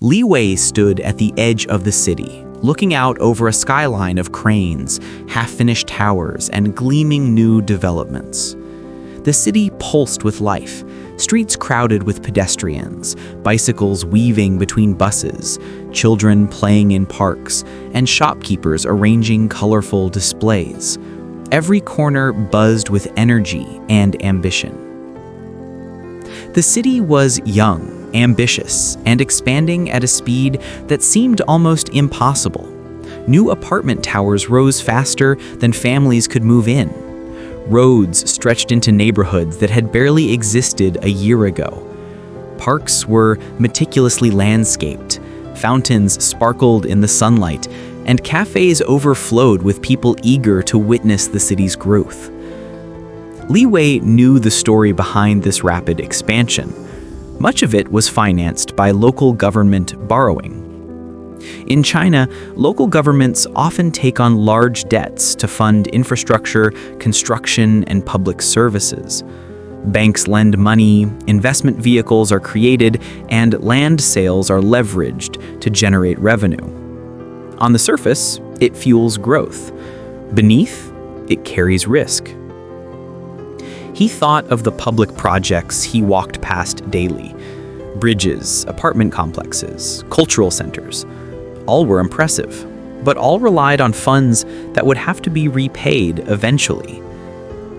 Li Wei stood at the edge of the city, looking out over a skyline of cranes, half-finished towers, and gleaming new developments. The city pulsed with life, streets crowded with pedestrians, bicycles weaving between buses, children playing in parks, and shopkeepers arranging colorful displays. Every corner buzzed with energy and ambition. The city was young, ambitious, and expanding at a speed that seemed almost impossible. New apartment towers rose faster than families could move in. Roads stretched into neighborhoods that had barely existed a year ago. Parks were meticulously landscaped, fountains sparkled in the sunlight, and cafes overflowed with people eager to witness the city's growth. Li Wei knew the story behind this rapid expansion. Much of it was financed by local government borrowing. In China, local governments often take on large debts to fund infrastructure, construction, and public services. Banks lend money, investment vehicles are created, and land sales are leveraged to generate revenue. On the surface, it fuels growth. Beneath, it carries risk. He thought of the public projects he walked past daily. Bridges, apartment complexes, cultural centers. All were impressive, but all relied on funds that would have to be repaid eventually.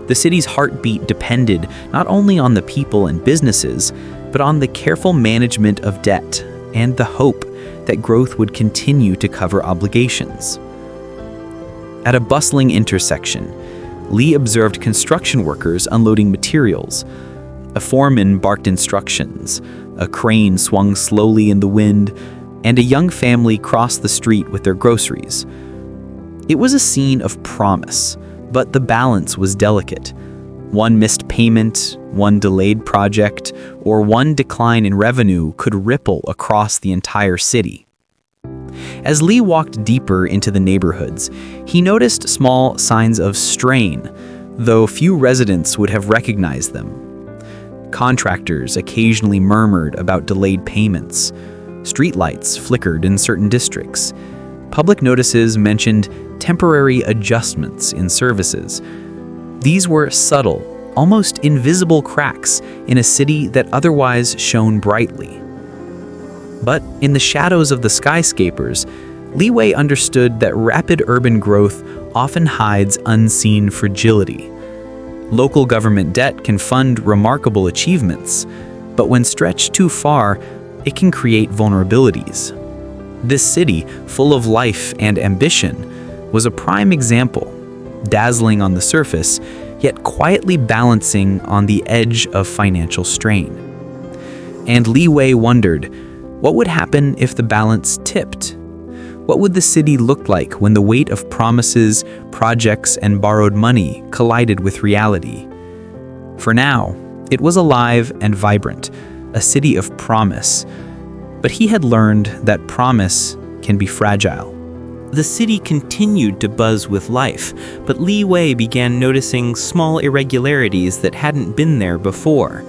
The city's heartbeat depended not only on the people and businesses, but on the careful management of debt and the hope that growth would continue to cover obligations. At a bustling intersection, Li observed construction workers unloading materials. A foreman barked instructions, a crane swung slowly in the wind, and a young family crossed the street with their groceries. It was a scene of promise, but the balance was delicate. One missed payment, one delayed project, or one decline in revenue could ripple across the entire city. As Li walked deeper into the neighborhoods, he noticed small signs of strain, though few residents would have recognized them. Contractors occasionally murmured about delayed payments. Streetlights flickered in certain districts. Public notices mentioned temporary adjustments in services. These were subtle, almost invisible cracks in a city that otherwise shone brightly. But in the shadows of the skyscrapers, Li Wei understood that rapid urban growth often hides unseen fragility. Local government debt can fund remarkable achievements, but when stretched too far, it can create vulnerabilities. This city, full of life and ambition, was a prime example, dazzling on the surface, yet quietly balancing on the edge of financial strain. And Li Wei wondered, what would happen if the balance tipped? What would the city look like when the weight of promises, projects, and borrowed money collided with reality? For now, it was alive and vibrant, a city of promise. But he had learned that promise can be fragile. The city continued to buzz with life, but Li Wei began noticing small irregularities that hadn't been there before.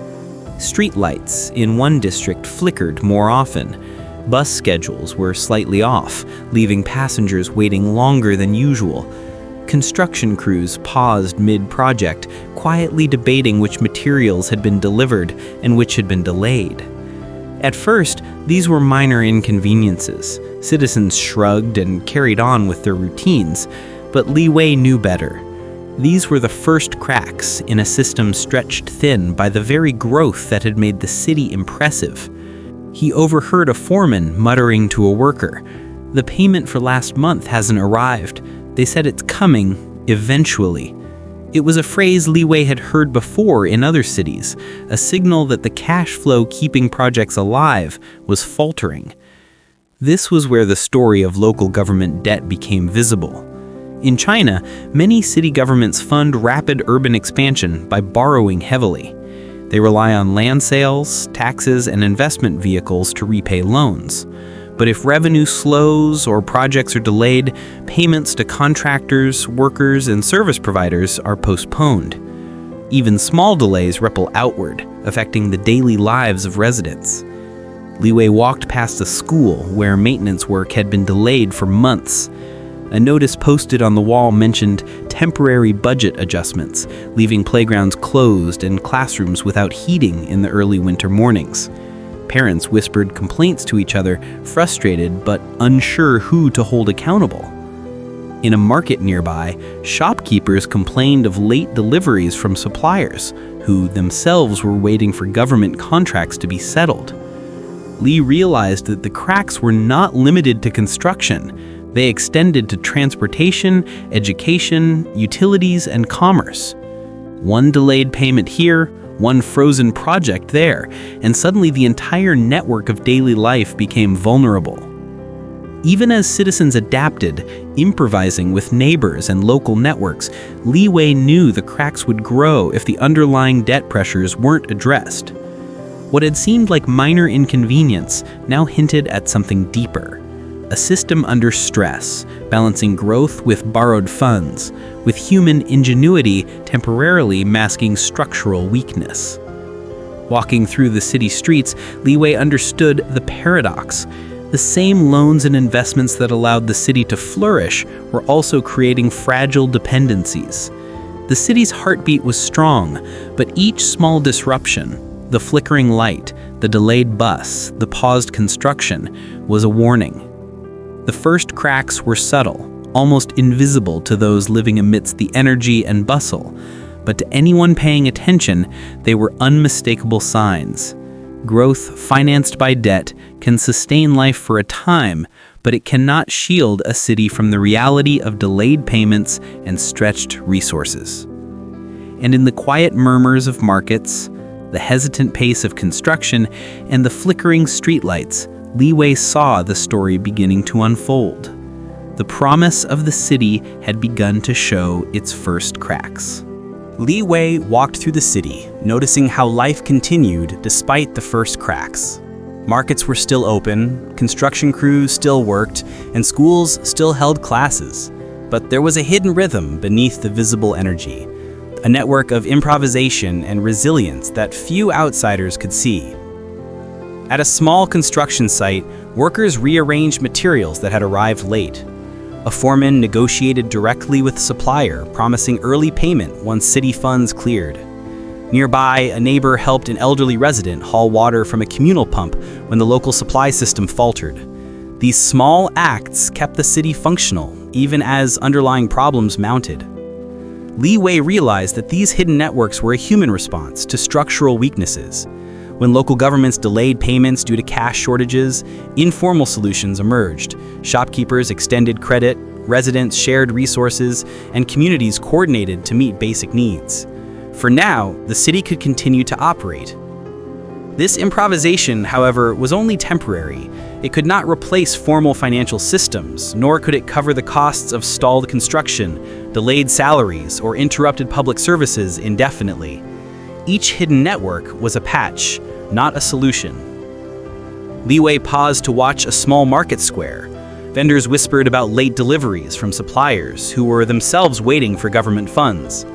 Streetlights in one district flickered more often. Bus schedules were slightly off, leaving passengers waiting longer than usual. Construction crews paused mid-project, quietly debating which materials had been delivered and which had been delayed. At first, these were minor inconveniences. Citizens shrugged and carried on with their routines, but Li Wei knew better. These were the first cracks in a system stretched thin by the very growth that had made the city impressive. He overheard a foreman muttering to a worker, "The payment for last month hasn't arrived. They said it's coming, eventually." It was a phrase Li Wei had heard before in other cities, a signal that the cash flow keeping projects alive was faltering. This was where the story of local government debt became visible. In China, many city governments fund rapid urban expansion by borrowing heavily. They rely on land sales, taxes, and investment vehicles to repay loans. But if revenue slows or projects are delayed, payments to contractors, workers, and service providers are postponed. Even small delays ripple outward, affecting the daily lives of residents. Li Wei walked past a school where maintenance work had been delayed for months. A notice posted on the wall mentioned temporary budget adjustments, leaving playgrounds closed and classrooms without heating in the early winter mornings. Parents whispered complaints to each other, frustrated but unsure who to hold accountable. In a market nearby, shopkeepers complained of late deliveries from suppliers, who themselves were waiting for government contracts to be settled. Li realized that the cracks were not limited to construction. They extended to transportation, education, utilities, and commerce. One delayed payment here, one frozen project there, and suddenly the entire network of daily life became vulnerable. Even as citizens adapted, improvising with neighbors and local networks, Li Wei knew the cracks would grow if the underlying debt pressures weren't addressed. What had seemed like minor inconvenience now hinted at something deeper. A system under stress, balancing growth with borrowed funds, with human ingenuity temporarily masking structural weakness. Walking through the city streets, Li Wei understood the paradox. The same loans and investments that allowed the city to flourish were also creating fragile dependencies. The city's heartbeat was strong, but each small disruption, the flickering light, the delayed bus, the paused construction, was a warning. The first cracks were subtle, almost invisible to those living amidst the energy and bustle, but to anyone paying attention, they were unmistakable signs. Growth financed by debt can sustain life for a time, but it cannot shield a city from the reality of delayed payments and stretched resources. And in the quiet murmurs of markets, the hesitant pace of construction, and the flickering streetlights, Li Wei saw the story beginning to unfold. The promise of the city had begun to show its first cracks. Li Wei walked through the city, noticing how life continued despite the first cracks. Markets were still open, construction crews still worked, and schools still held classes. But there was a hidden rhythm beneath the visible energy, a network of improvisation and resilience that few outsiders could see. At a small construction site, workers rearranged materials that had arrived late. A foreman negotiated directly with a supplier, promising early payment once city funds cleared. Nearby, a neighbor helped an elderly resident haul water from a communal pump when the local supply system faltered. These small acts kept the city functional, even as underlying problems mounted. Li Wei realized that these hidden networks were a human response to structural weaknesses. When local governments delayed payments due to cash shortages, informal solutions emerged. Shopkeepers extended credit, residents shared resources, and communities coordinated to meet basic needs. For now, the city could continue to operate. This improvisation, however, was only temporary. It could not replace formal financial systems, nor could it cover the costs of stalled construction, delayed salaries, or interrupted public services indefinitely. Each hidden network was a patch, not a solution. Li Wei paused to watch a small market square. Vendors whispered about late deliveries from suppliers who were themselves waiting for government funds.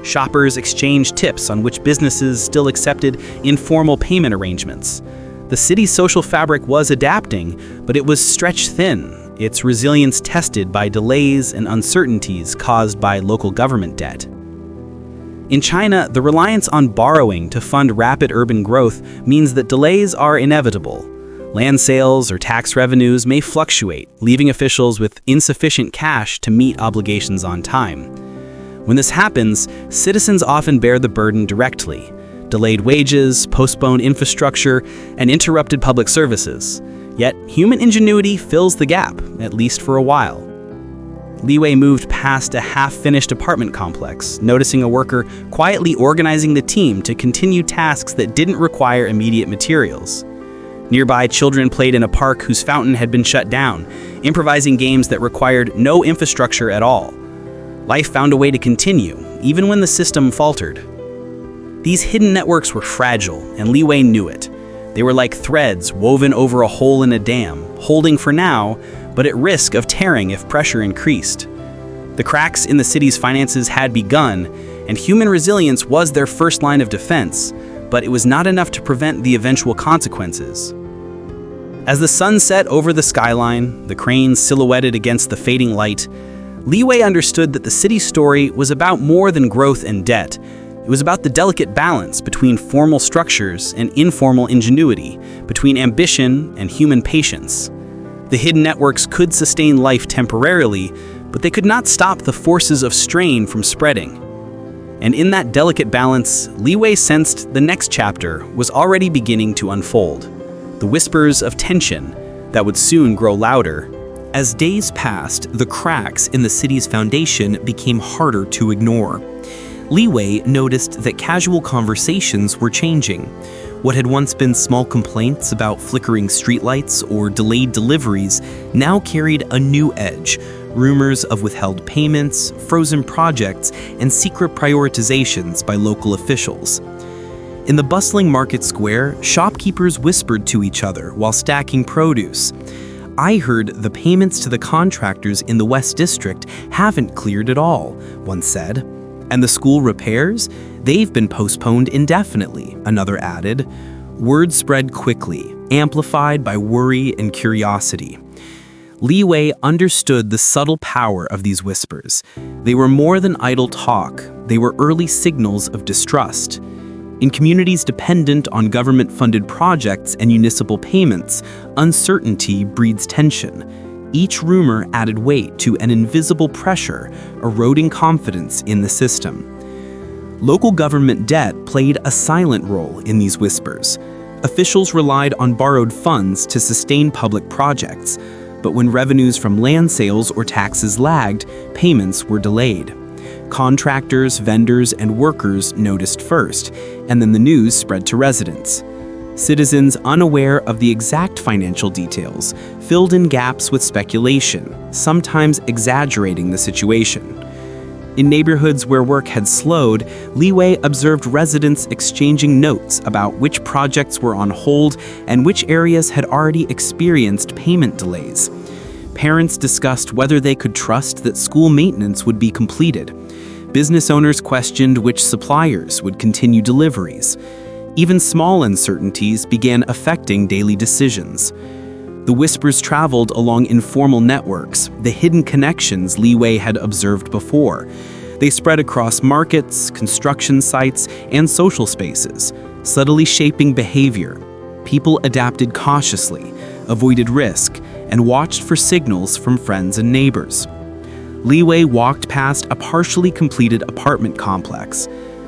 Shoppers exchanged tips on which businesses still accepted informal payment arrangements. The city's social fabric was adapting, but it was stretched thin, its resilience tested by delays and uncertainties caused by local government debt. In China, the reliance on borrowing to fund rapid urban growth means that delays are inevitable. Land sales or tax revenues may fluctuate, leaving officials with insufficient cash to meet obligations on time. When this happens, citizens often bear the burden directly. Delayed wages, postponed infrastructure, and interrupted public services. Yet, human ingenuity fills the gap, at least for a while. Li Wei moved past a half-finished apartment complex, noticing a worker quietly organizing the team to continue tasks that didn't require immediate materials. Nearby, children played in a park whose fountain had been shut down, improvising games that required no infrastructure at all. Life found a way to continue, even when the system faltered. These hidden networks were fragile, and Li Wei knew it. They were like threads woven over a hole in a dam, holding for now, but at risk of tearing if pressure increased. The cracks in the city's finances had begun, and human resilience was their first line of defense, but it was not enough to prevent the eventual consequences. As the sun set over the skyline, the cranes silhouetted against the fading light, Li Wei understood that the city's story was about more than growth and debt. It was about the delicate balance between formal structures and informal ingenuity, between ambition and human patience. The hidden networks could sustain life temporarily, but they could not stop the forces of strain from spreading. And in that delicate balance, Li Wei sensed the next chapter was already beginning to unfold. The whispers of tension that would soon grow louder. As days passed, the cracks in the city's foundation became harder to ignore. Li Wei noticed that casual conversations were changing. What had once been small complaints about flickering streetlights or delayed deliveries now carried a new edge. Rumors of withheld payments, frozen projects, and secret prioritizations by local officials. In the bustling market square, shopkeepers whispered to each other while stacking produce. "I heard the payments to the contractors in the West District haven't cleared at all," one said. "And the school repairs? They've been postponed indefinitely," another added. Word spread quickly, amplified by worry and curiosity. Li Wei understood the subtle power of these whispers. They were more than idle talk. They were early signals of distrust. In communities dependent on government-funded projects and municipal payments, uncertainty breeds tension. Each rumor added weight to an invisible pressure, eroding confidence in the system. Local government debt played a silent role in these whispers. Officials relied on borrowed funds to sustain public projects, but when revenues from land sales or taxes lagged, payments were delayed. Contractors, vendors, and workers noticed first, and then the news spread to residents. Citizens unaware of the exact financial details filled in gaps with speculation, sometimes exaggerating the situation. In neighborhoods where work had slowed, Li Wei observed residents exchanging notes about which projects were on hold and which areas had already experienced payment delays. Parents discussed whether they could trust that school maintenance would be completed. Business owners questioned which suppliers would continue deliveries. Even small uncertainties began affecting daily decisions. The whispers traveled along informal networks, the hidden connections Li Wei had observed before. They spread across markets, construction sites, and social spaces, subtly shaping behavior. People adapted cautiously, avoided risk, and watched for signals from friends and neighbors. Li Wei walked past a partially completed apartment complex.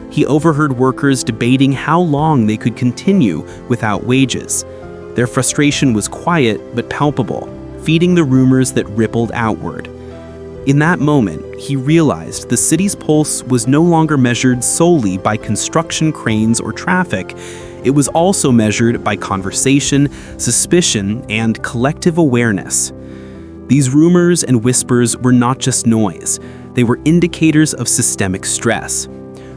He overheard workers debating how long they could continue without wages. Their frustration was quiet but palpable, feeding the rumors that rippled outward. In that moment, he realized the city's pulse was no longer measured solely by construction cranes or traffic. It was also measured by conversation, suspicion, and collective awareness. These rumors and whispers were not just noise. They were indicators of systemic stress.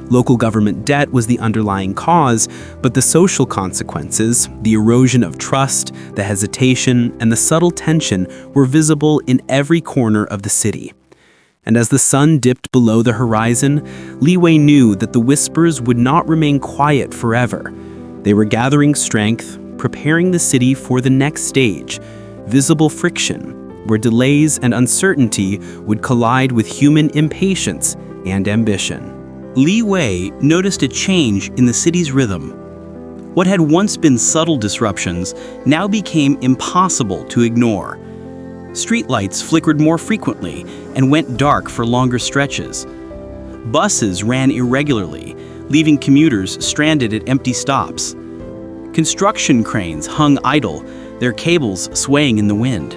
Local government debt was the underlying cause, but the social consequences, the erosion of trust, the hesitation, and the subtle tension were visible in every corner of the city. And as the sun dipped below the horizon, Li Wei knew that the whispers would not remain quiet forever. They were gathering strength, preparing the city for the next stage, visible friction, where delays and uncertainty would collide with human impatience and ambition. Li Wei noticed a change in the city's rhythm. What had once been subtle disruptions now became impossible to ignore. Streetlights flickered more frequently and went dark for longer stretches. Buses ran irregularly, leaving commuters stranded at empty stops. Construction cranes hung idle, their cables swaying in the wind.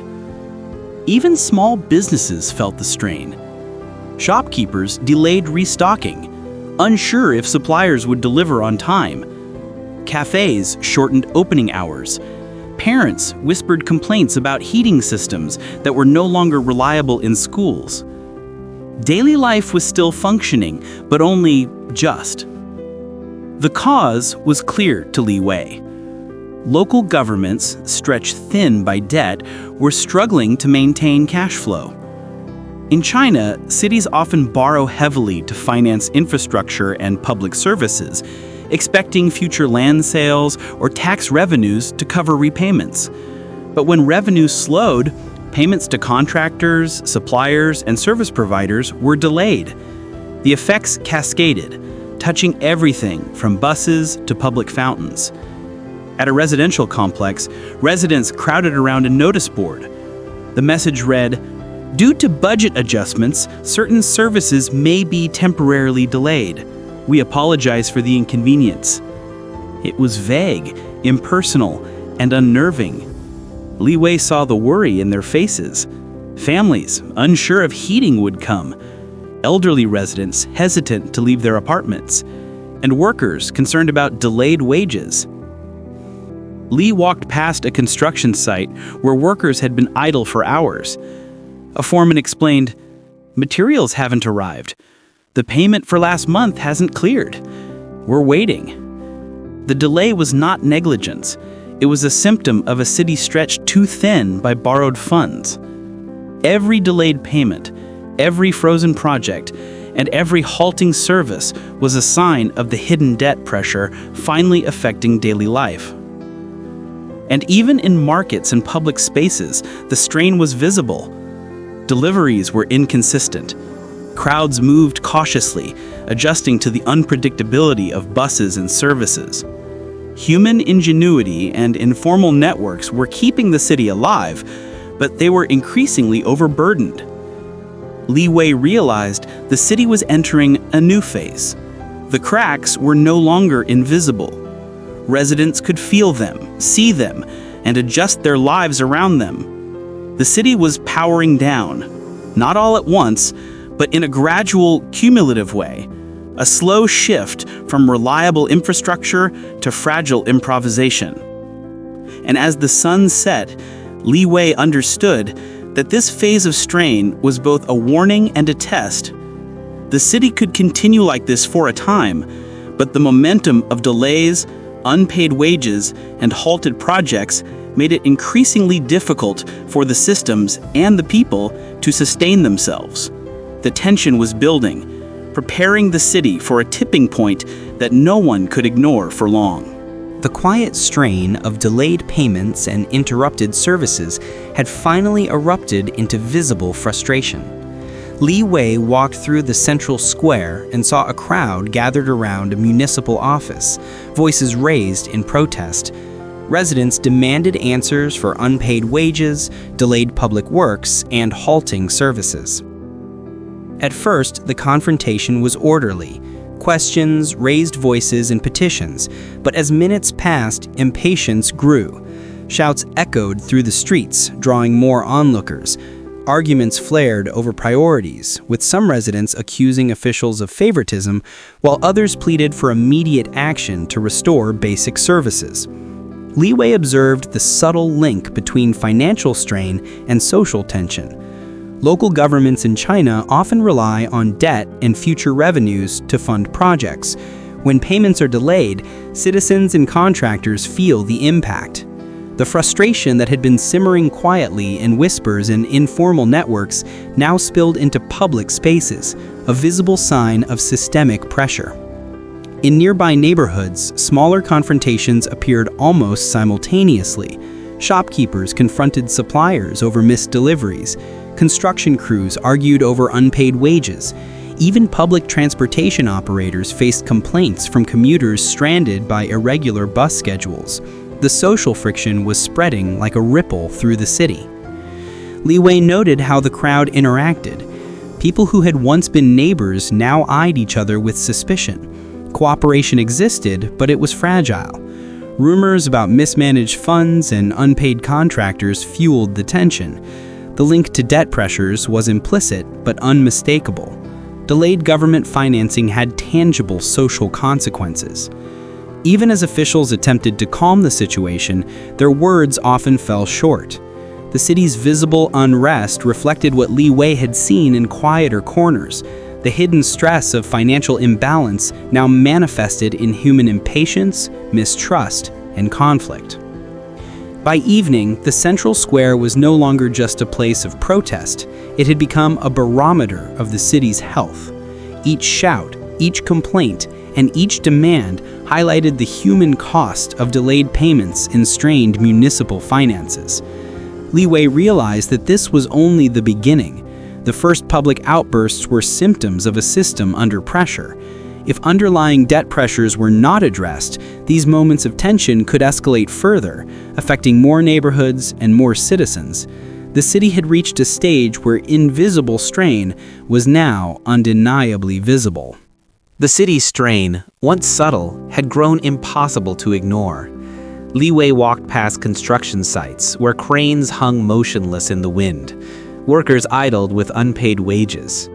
Even small businesses felt the strain. Shopkeepers delayed restocking, unsure if suppliers would deliver on time. Cafes shortened opening hours. Parents whispered complaints about heating systems that were no longer reliable in schools. Daily life was still functioning, but only just. The cause was clear to Li Wei. Local governments, stretched thin by debt, were struggling to maintain cash flow. In China, cities often borrow heavily to finance infrastructure and public services, expecting future land sales or tax revenues to cover repayments. But when revenue slowed, payments to contractors, suppliers, and service providers were delayed. The effects cascaded, touching everything from buses to public fountains. At a residential complex, residents crowded around a notice board. The message read, "Due to budget adjustments, certain services may be temporarily delayed. We apologize for the inconvenience." It was vague, impersonal, and unnerving. Li Wei saw the worry in their faces. Families unsure if heating would come, elderly residents hesitant to leave their apartments, and workers concerned about delayed wages. Li walked past a construction site where workers had been idle for hours. A foreman explained, "Materials haven't arrived. The payment for last month hasn't cleared. We're waiting." The delay was not negligence. It was a symptom of a city stretched too thin by borrowed funds. Every delayed payment, every frozen project, and every halting service was a sign of the hidden debt pressure finally affecting daily life. And even in markets and public spaces, the strain was visible. Deliveries were inconsistent. Crowds moved cautiously, adjusting to the unpredictability of buses and services. Human ingenuity and informal networks were keeping the city alive, but they were increasingly overburdened. Li Wei realized the city was entering a new phase. The cracks were no longer invisible. Residents could feel them, see them, and adjust their lives around them. The city was powering down, not all at once, but in a gradual, cumulative way, a slow shift from reliable infrastructure to fragile improvisation. And as the sun set, Li Wei understood that this phase of strain was both a warning and a test. The city could continue like this for a time, but the momentum of delays, unpaid wages, and halted projects made it increasingly difficult for the systems and the people to sustain themselves. The tension was building, preparing the city for a tipping point that no one could ignore for long. The quiet strain of delayed payments and interrupted services had finally erupted into visible frustration. Li Wei walked through the central square and saw a crowd gathered around a municipal office, voices raised in protest. Residents demanded answers for unpaid wages, delayed public works, and halting services. At first, the confrontation was orderly. Questions, raised voices, and petitions, but as minutes passed, impatience grew. Shouts echoed through the streets, drawing more onlookers. Arguments flared over priorities, with some residents accusing officials of favoritism, while others pleaded for immediate action to restore basic services. Li Wei observed the subtle link between financial strain and social tension. Local governments in China often rely on debt and future revenues to fund projects. When payments are delayed, citizens and contractors feel the impact. The frustration that had been simmering quietly in whispers and informal networks now spilled into public spaces, a visible sign of systemic pressure. In nearby neighborhoods, smaller confrontations appeared almost simultaneously. Shopkeepers confronted suppliers over missed deliveries. Construction crews argued over unpaid wages. Even public transportation operators faced complaints from commuters stranded by irregular bus schedules. The social friction was spreading like a ripple through the city. Li Wei noted how the crowd interacted. People who had once been neighbors now eyed each other with suspicion. Cooperation existed, but it was fragile. Rumors about mismanaged funds and unpaid contractors fueled the tension. The link to debt pressures was implicit but unmistakable. Delayed government financing had tangible social consequences. Even as officials attempted to calm the situation, their words often fell short. The city's visible unrest reflected what Li Wei had seen in quieter corners. The hidden stress of financial imbalance now manifested in human impatience, mistrust, and conflict. By evening, the central square was no longer just a place of protest. It had become a barometer of the city's health. Each shout, each complaint, and each demand highlighted the human cost of delayed payments and strained municipal finances. Li Wei realized that this was only the beginning. The first public outbursts were symptoms of a system under pressure. If underlying debt pressures were not addressed, these moments of tension could escalate further, affecting more neighborhoods and more citizens. The city had reached a stage where invisible strain was now undeniably visible. The city's strain, once subtle, had grown impossible to ignore. Li Wei walked past construction sites where cranes hung motionless in the wind. Workers idled with unpaid wages.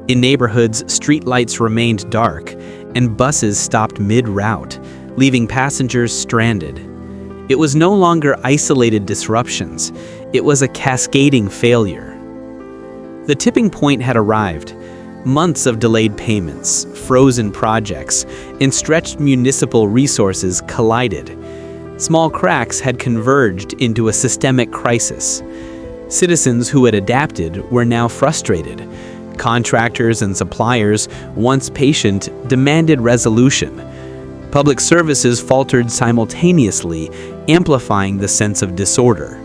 In neighborhoods, streetlights remained dark, and buses stopped mid-route, leaving passengers stranded. It was no longer isolated disruptions. It was a cascading failure. The tipping point had arrived. Months of delayed payments, frozen projects, and stretched municipal resources collided. Small cracks had converged into a systemic crisis. Citizens who had adapted were now frustrated. Contractors and suppliers, once patient, demanded resolution. Public services faltered simultaneously, amplifying the sense of disorder.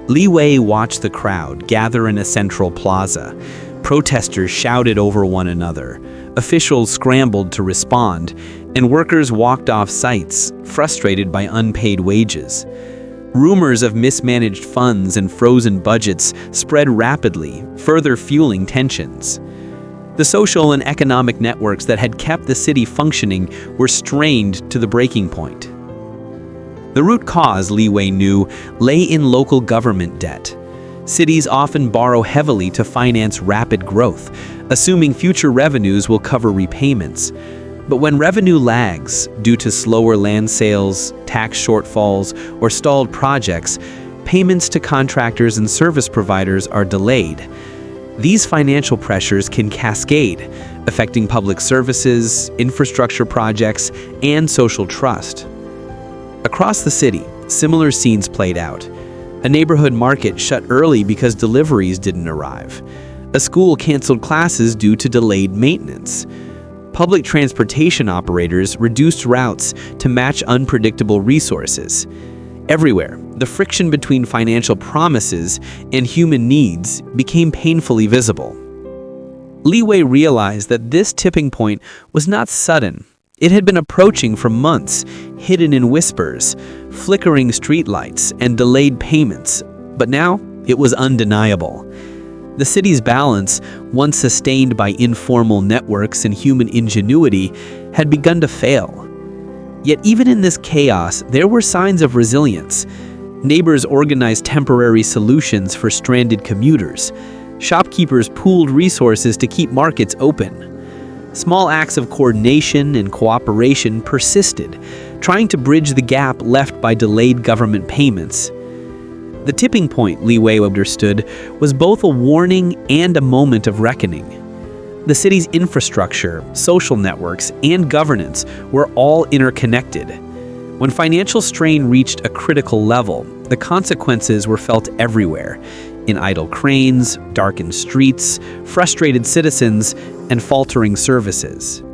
Li Wei watched the crowd gather in a central plaza. Protesters shouted over one another. Officials scrambled to respond, and workers walked off sites, frustrated by unpaid wages. Rumors of mismanaged funds and frozen budgets spread rapidly, further fueling tensions. The social and economic networks that had kept the city functioning were strained to the breaking point. The root cause, Li Wei knew, lay in local government debt. Cities often borrow heavily to finance rapid growth, assuming future revenues will cover repayments. But when revenue lags due to slower land sales, tax shortfalls, or stalled projects, payments to contractors and service providers are delayed. These financial pressures can cascade, affecting public services, infrastructure projects, and social trust. Across the city, similar scenes played out. A neighborhood market shut early because deliveries didn't arrive. A school canceled classes due to delayed maintenance. Public transportation operators reduced routes to match unpredictable resources. Everywhere, the friction between financial promises and human needs became painfully visible. Li Wei realized that this tipping point was not sudden. It had been approaching for months, hidden in whispers, flickering streetlights, and delayed payments. But now, it was undeniable. The city's balance, once sustained by informal networks and human ingenuity, had begun to fail. Yet even in this chaos, there were signs of resilience. Neighbors organized temporary solutions for stranded commuters. Shopkeepers pooled resources to keep markets open. Small acts of coordination and cooperation persisted, trying to bridge the gap left by delayed government payments. The tipping point, Li Wei understood, was both a warning and a moment of reckoning. The city's infrastructure, social networks, and governance were all interconnected. When financial strain reached a critical level, the consequences were felt everywhere: in idle cranes, darkened streets, frustrated citizens, and faltering services.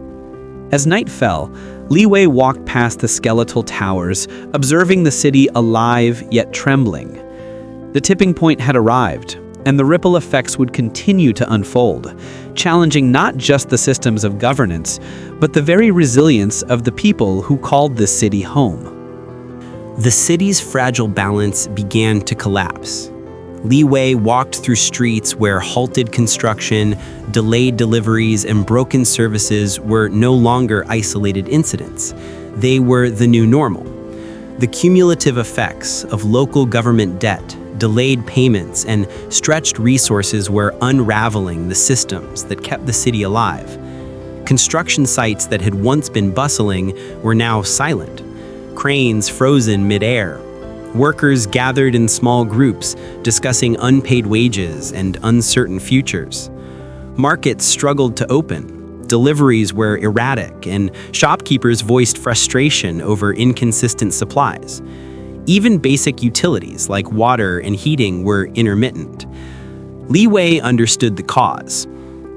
As night fell, Li Wei walked past the skeletal towers, observing the city alive yet trembling. The tipping point had arrived, and the ripple effects would continue to unfold, challenging not just the systems of governance, but the very resilience of the people who called this city home. The city's fragile balance began to collapse. Li Wei walked through streets where halted construction, delayed deliveries, and broken services were no longer isolated incidents. They were the new normal. The cumulative effects of local government debt, delayed payments, and stretched resources were unraveling the systems that kept the city alive. Construction sites that had once been bustling were now silent, cranes frozen mid-air. Workers gathered in small groups, discussing unpaid wages and uncertain futures. Markets struggled to open. Deliveries were erratic, and shopkeepers voiced frustration over inconsistent supplies. Even basic utilities like water and heating were intermittent. Li Wei understood the cause.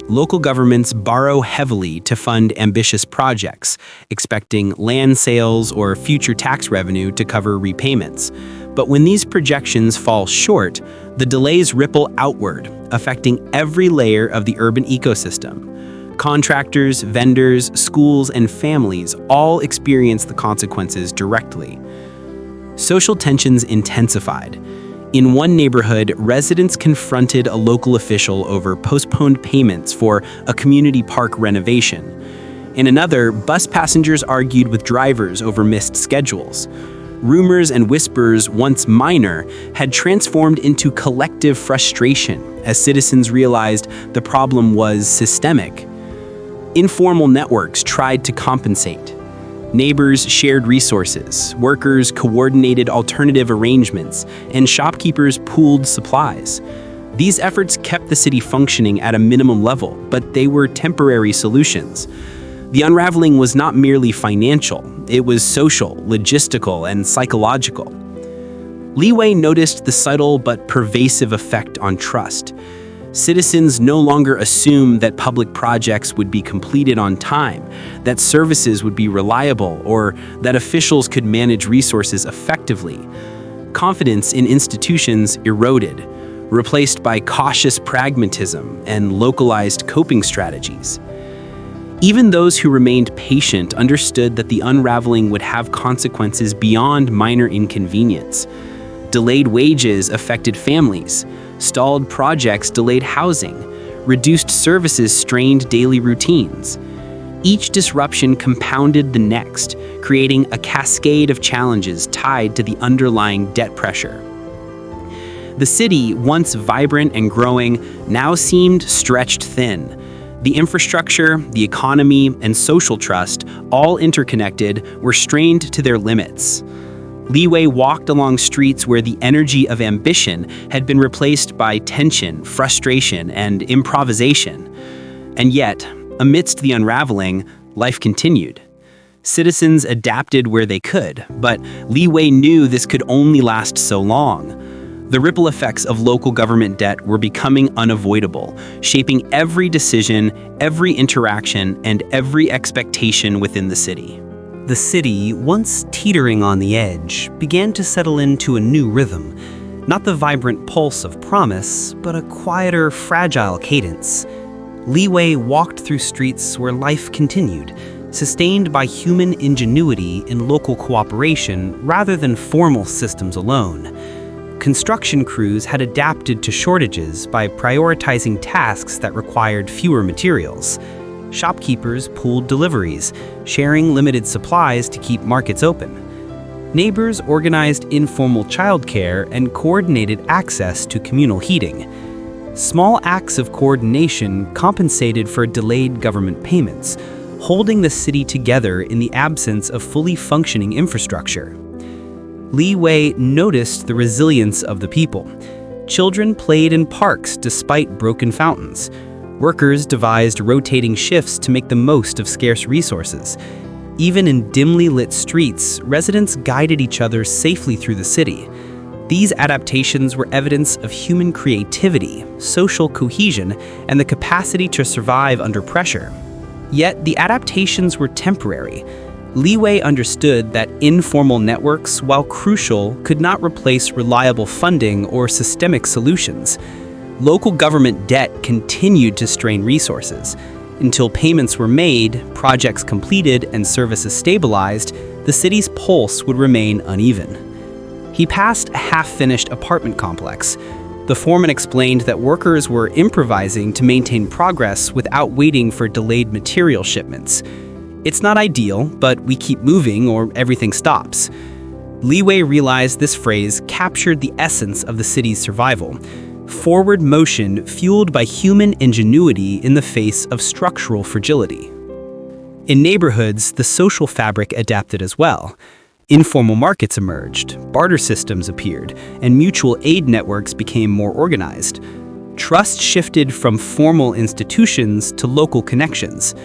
Local governments borrow heavily to fund ambitious projects, expecting land sales or future tax revenue to cover repayments. But when these projections fall short, the delays ripple outward, affecting every layer of the urban ecosystem. Contractors, vendors, schools, and families all experience the consequences directly. Social tensions intensified. In one neighborhood, residents confronted a local official over postponed payments for a community park renovation. In another, bus passengers argued with drivers over missed schedules. Rumors and whispers, once minor, had transformed into collective frustration as citizens realized the problem was systemic. Informal networks tried to compensate. Neighbors shared resources, workers coordinated alternative arrangements, and shopkeepers pooled supplies. These efforts kept the city functioning at a minimum level, but they were temporary solutions. The unraveling was not merely financial, it was social, logistical, and psychological. Li Wei noticed the subtle but pervasive effect on trust. Citizens no longer assumed that public projects would be completed on time, that services would be reliable, or that officials could manage resources effectively. Confidence in institutions eroded, replaced by cautious pragmatism and localized coping strategies. Even those who remained patient understood that the unraveling would have consequences beyond minor inconvenience. Delayed wages affected families. Stalled projects delayed housing. Reduced services strained daily routines. Each disruption compounded the next, creating a cascade of challenges tied to the underlying debt pressure. The city, once vibrant and growing, now seemed stretched thin. The infrastructure, the economy, and social trust, all interconnected, were strained to their limits. Li Wei walked along streets where the energy of ambition had been replaced by tension, frustration, and improvisation. And yet, amidst the unraveling, life continued. Citizens adapted where they could, but Li Wei knew this could only last so long. The ripple effects of local government debt were becoming unavoidable, shaping every decision, every interaction, and every expectation within the city. The city, once teetering on the edge, began to settle into a new rhythm. Not the vibrant pulse of promise, but a quieter, fragile cadence. Li Wei walked through streets where life continued, sustained by human ingenuity and local cooperation rather than formal systems alone. Construction crews had adapted to shortages by prioritizing tasks that required fewer materials. Shopkeepers pooled deliveries, sharing limited supplies to keep markets open. Neighbors organized informal childcare and coordinated access to communal heating. Small acts of coordination compensated for delayed government payments, holding the city together in the absence of fully functioning infrastructure. Li Wei noticed the resilience of the people. Children played in parks despite broken fountains. Workers devised rotating shifts to make the most of scarce resources. Even in dimly lit streets, residents guided each other safely through the city. These adaptations were evidence of human creativity, social cohesion, and the capacity to survive under pressure. Yet the adaptations were temporary. Li Wei understood that informal networks, while crucial, could not replace reliable funding or systemic solutions. Local government debt continued to strain resources. Until payments were made, projects completed, and services stabilized, the city's pulse would remain uneven. He passed a half-finished apartment complex. The foreman explained that workers were improvising to maintain progress without waiting for delayed material shipments. It's not ideal, but we keep moving or everything stops. Li Wei realized this phrase captured the essence of the city's survival. Forward motion fueled by human ingenuity in the face of structural fragility. In neighborhoods, the social fabric adapted as well. Informal markets emerged, barter systems appeared, and mutual aid networks became more organized. Trust shifted from formal institutions to local connections.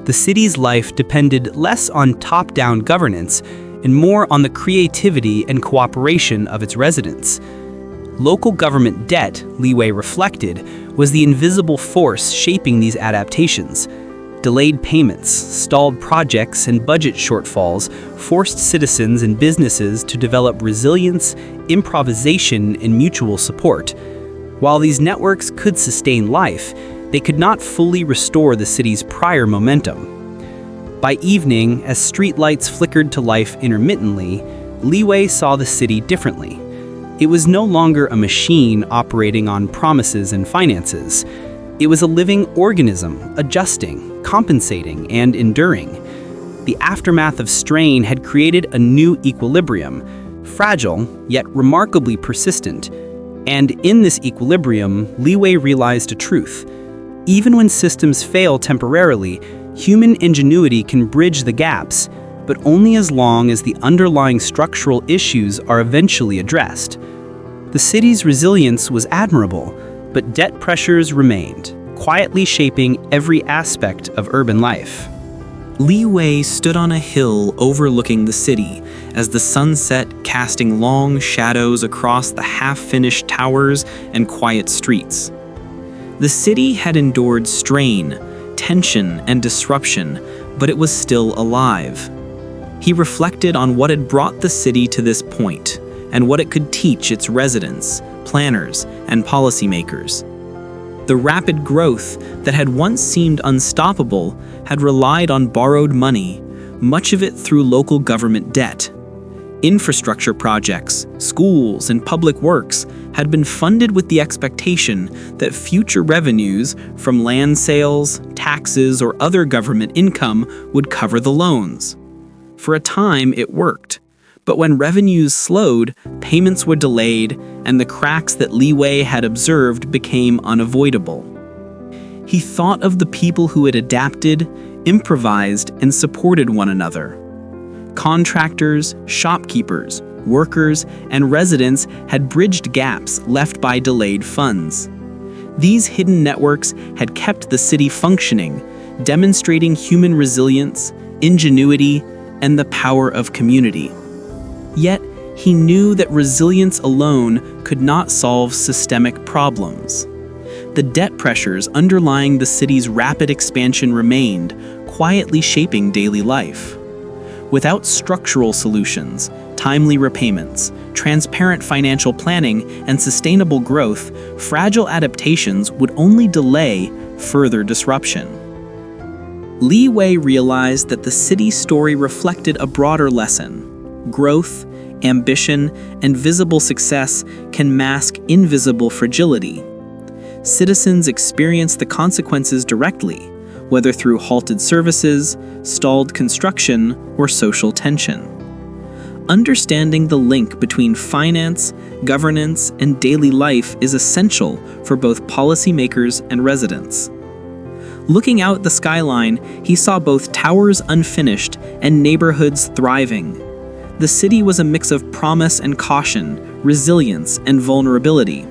The city's life depended less on top-down governance and more on the creativity and cooperation of its residents. Local government debt, Li Wei reflected, was the invisible force shaping these adaptations. Delayed payments, stalled projects, and budget shortfalls forced citizens and businesses to develop resilience, improvisation, and mutual support. While these networks could sustain life, they could not fully restore the city's prior momentum. By evening, as streetlights flickered to life intermittently, Liwei saw the city differently. It was no longer a machine operating on promises and finances. It was a living organism, adjusting, compensating, and enduring. The aftermath of strain had created a new equilibrium, fragile, yet remarkably persistent. And in this equilibrium, Liwei realized a truth. Even when systems fail temporarily, human ingenuity can bridge the gaps, but only as long as the underlying structural issues are eventually addressed. The city's resilience was admirable, but debt pressures remained, quietly shaping every aspect of urban life. Liwei stood on a hill overlooking the city as the sun set, casting long shadows across the half-finished towers and quiet streets. The city had endured strain, tension, and disruption, but it was still alive. He reflected on what had brought the city to this point and what it could teach its residents, planners, and policymakers. The rapid growth that had once seemed unstoppable had relied on borrowed money, much of it through local government debt. Infrastructure projects, schools, and public works had been funded with the expectation that future revenues from land sales, taxes, or other government income would cover the loans. For a time, it worked. But when revenues slowed, payments were delayed, and the cracks that Liwei had observed became unavoidable. He thought of the people who had adapted, improvised, and supported one another. Contractors, shopkeepers, workers, and residents had bridged gaps left by delayed funds. These hidden networks had kept the city functioning, demonstrating human resilience, ingenuity, and the power of community. Yet, he knew that resilience alone could not solve systemic problems. The debt pressures underlying the city's rapid expansion remained, quietly shaping daily life. Without structural solutions, timely repayments, transparent financial planning, and sustainable growth, fragile adaptations would only delay further disruption. Liwei realized that the city story reflected a broader lesson. Growth, ambition, and visible success can mask invisible fragility. Citizens experience the consequences directly, whether through halted services, stalled construction, or social tension. Understanding the link between finance, governance, and daily life is essential for both policymakers and residents. Looking out the skyline, he saw both towers unfinished and neighborhoods thriving. The city was a mix of promise and caution, resilience and vulnerability.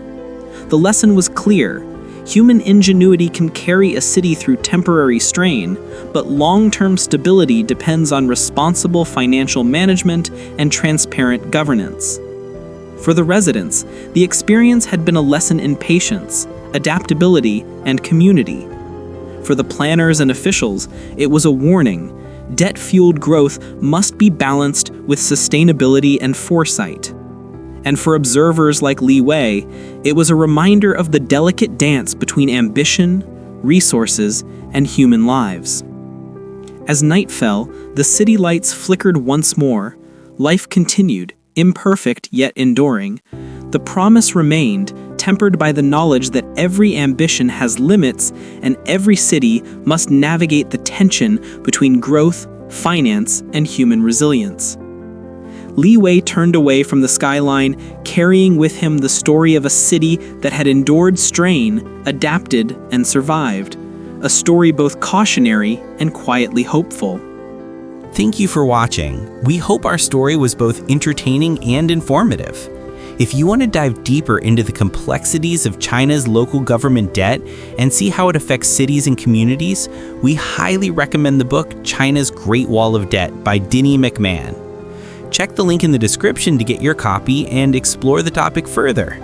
The lesson was clear. Human ingenuity can carry a city through temporary strain, but long-term stability depends on responsible financial management and transparent governance. For the residents, the experience had been a lesson in patience, adaptability, and community. For the planners and officials, it was a warning. Debt-fueled growth must be balanced with sustainability and foresight. And for observers like Liwei, it was a reminder of the delicate dance between ambition, resources, and human lives. As night fell, the city lights flickered once more. Life continued, imperfect yet enduring. The promise remained, tempered by the knowledge that every ambition has limits and every city must navigate the tension between growth, finance, and human resilience. Liwei turned away from the skyline, carrying with him the story of a city that had endured strain, adapted, and survived. A story both cautionary and quietly hopeful. Thank you for watching. We hope our story was both entertaining and informative. If you want to dive deeper into the complexities of China's local government debt and see how it affects cities and communities, we highly recommend the book China's Great Wall of Debt by Denny McMahon. Check the link in the description to get your copy and explore the topic further.